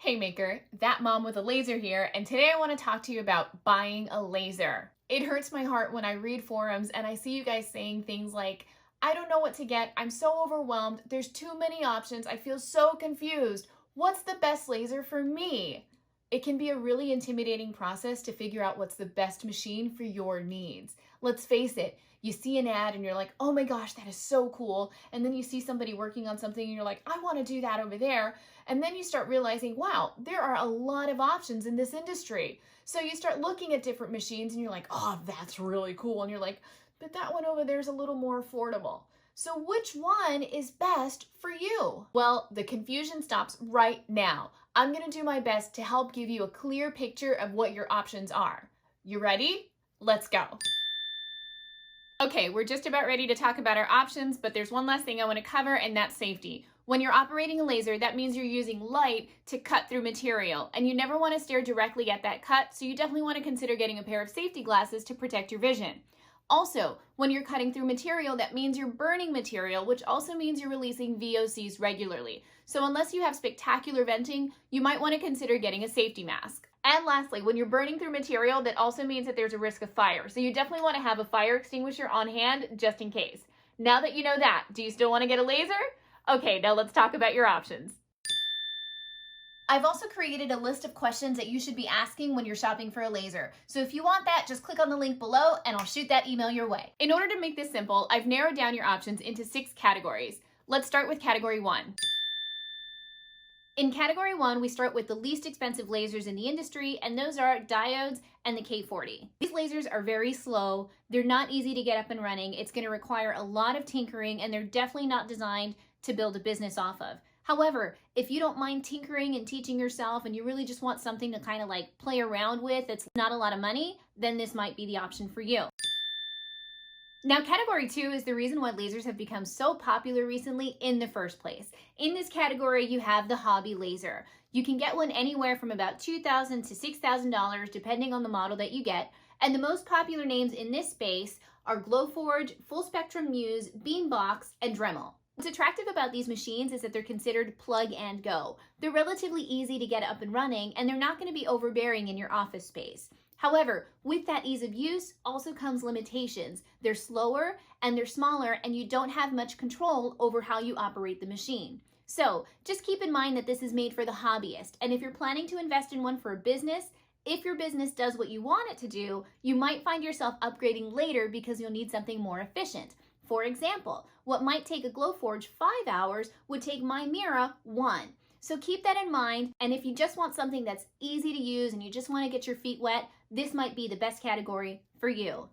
Hey maker, that mom with a laser here, and today I want to talk to you about buying a laser. It hurts my heart when I read forums and I see you guys saying things like, I don't know what to get, I'm so overwhelmed, there's too many options, I feel so confused. What's the best laser for me? It can be a really intimidating process to figure out what's the best machine for your needs. Let's face it, you see an ad and you're like, oh my gosh, that is so cool. And then you see somebody working on something and you're like, I want to do that over there. And then you start realizing, wow, there are a lot of options in this industry. So you start looking at different machines and you're like, oh, that's really cool. And you're like, but that one over there is a little more affordable. So which one is best for you? Well, the confusion stops right now. I'm going to do my best to help give you a clear picture of what your options are. You ready? Let's go. Okay, we're just about ready to talk about our options, but there's one last thing I want to cover, and that's safety. When you're operating a laser, that means you're using light to cut through material, and you never want to stare directly at that cut, so you definitely want to consider getting a pair of safety glasses to protect your vision. Also, when you're cutting through material, that means you're burning material, which also means you're releasing VOCs regularly. So unless you have spectacular venting, you might want to consider getting a safety mask. And lastly, when you're burning through material, that also means that there's a risk of fire. So you definitely want to have a fire extinguisher on hand just in case. Now that you know that, do you still want to get a laser? Okay, now let's talk about your options. I've also created a list of questions that you should be asking when you're shopping for a laser. So if you want that, just click on the link below and I'll shoot that email your way. In order to make this simple, I've narrowed down your options into 6 categories. Let's start with category 1. In category 1, we start with the least expensive lasers in the industry, and those are Diodes and the K40. These lasers are very slow, they're not easy to get up and running, it's going to require a lot of tinkering, and they're definitely not designed to build a business off of. However, if you don't mind tinkering and teaching yourself and you really just want something to kind of like play around with that's not a lot of money, then this might be the option for you. Now, category 2 is the reason why lasers have become so popular recently in the first place. In this category, you have the hobby laser. You can get one anywhere from about $2,000 to $6,000 depending on the model that you get. And the most popular names in this space are Glowforge, Full Spectrum Muse, Beambox, and Dremel. What's attractive about these machines is that they're considered plug and go. They're relatively easy to get up and running, and they're not going to be overbearing in your office space. However, with that ease of use also comes limitations. They're slower and they're smaller, and you don't have much control over how you operate the machine. So just keep in mind that this is made for the hobbyist, and if you're planning to invest in one for a business, if your business does what you want it to do, you might find yourself upgrading later because you'll need something more efficient. For example, what might take a Glowforge 5 hours would take my Mira 1. So keep that in mind, and if you just want something that's easy to use and you just want to get your feet wet, this might be the best category for you.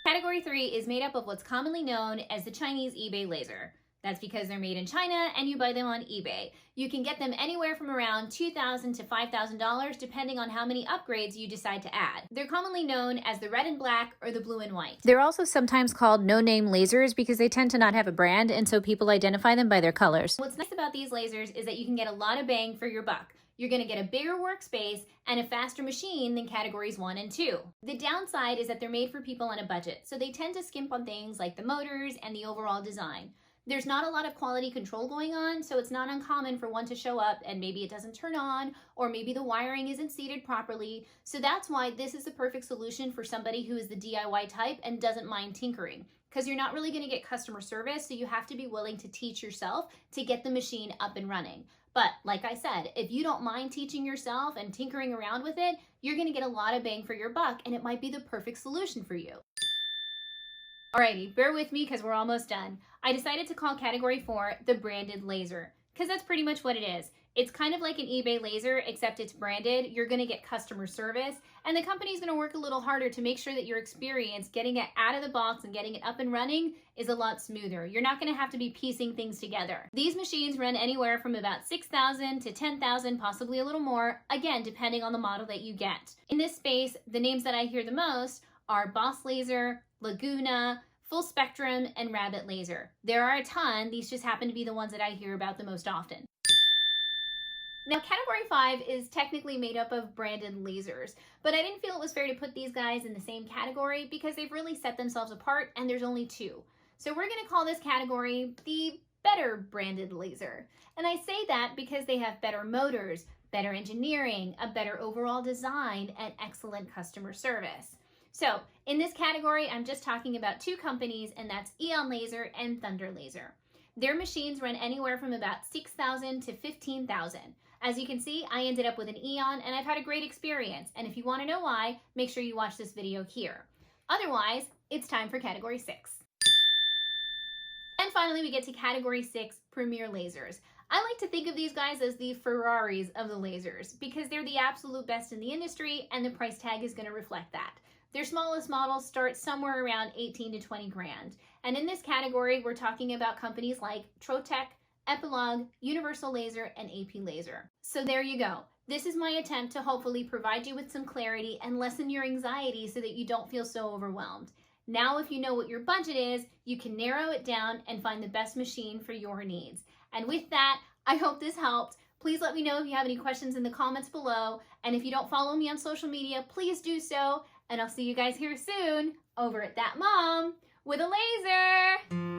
Category 3 is made up of what's commonly known as the Chinese eBay laser. That's because they're made in China and you buy them on eBay. You can get them anywhere from around $2,000 to $5,000 depending on how many upgrades you decide to add. They're commonly known as the red and black or the blue and white. They're also sometimes called no-name lasers because they tend to not have a brand, and so people identify them by their colors. What's nice about these lasers is that you can get a lot of bang for your buck. You're going to get a bigger workspace and a faster machine than categories 1 and 2. The downside is that they're made for people on a budget, so they tend to skimp on things like the motors and the overall design. There's not a lot of quality control going on, so it's not uncommon for one to show up and maybe it doesn't turn on, or maybe the wiring isn't seated properly. So that's why this is the perfect solution for somebody who is the DIY type and doesn't mind tinkering, because you're not really going to get customer service, so you have to be willing to teach yourself to get the machine up and running. But like I said, if you don't mind teaching yourself and tinkering around with it, you're going to get a lot of bang for your buck, and it might be the perfect solution for you. Alrighty, bear with me because we're almost done. I decided to call category 4 the branded laser, because that's pretty much what it is. It's kind of like an eBay laser, except it's branded. You're going to get customer service, and the company's going to work a little harder to make sure that your experience getting it out of the box and getting it up and running is a lot smoother. You're not going to have to be piecing things together. These machines run anywhere from about $6,000 to $10,000, possibly a little more, again, depending on the model that you get. In this space, the names that I hear the most are Boss Laser, Laguna, Full Spectrum, and Rabbit Laser. There are a ton, these just happen to be the ones that I hear about the most often. Now, category 5 is technically made up of branded lasers, but I didn't feel it was fair to put these guys in the same category because they've really set themselves apart and there's only 2. So we're going to call this category the better branded laser. And I say that because they have better motors, better engineering, a better overall design, and excellent customer service. So in this category, I'm just talking about two companies, and that's Aeon Laser and Thunder Laser. Their machines run anywhere from about $6,000 to $15,000. As you can see, I ended up with an Aeon, and I've had a great experience. And if you want to know why, make sure you watch this video here. Otherwise, it's time for category 6. And finally, we get to category 6, Premier Lasers. I like to think of these guys as the Ferraris of the lasers because they're the absolute best in the industry, and the price tag is going to reflect that. Their smallest models start somewhere around 18 to 20 grand. And in this category, we're talking about companies like Trotec, Epilog, Universal Laser, and AP Laser. So there you go. This is my attempt to hopefully provide you with some clarity and lessen your anxiety so that you don't feel so overwhelmed. Now, if you know what your budget is, you can narrow it down and find the best machine for your needs. And with that, I hope this helped. Please let me know if you have any questions in the comments below. And if you don't follow me on social media, please do so. And I'll see you guys here soon over at That Mom with a Laser.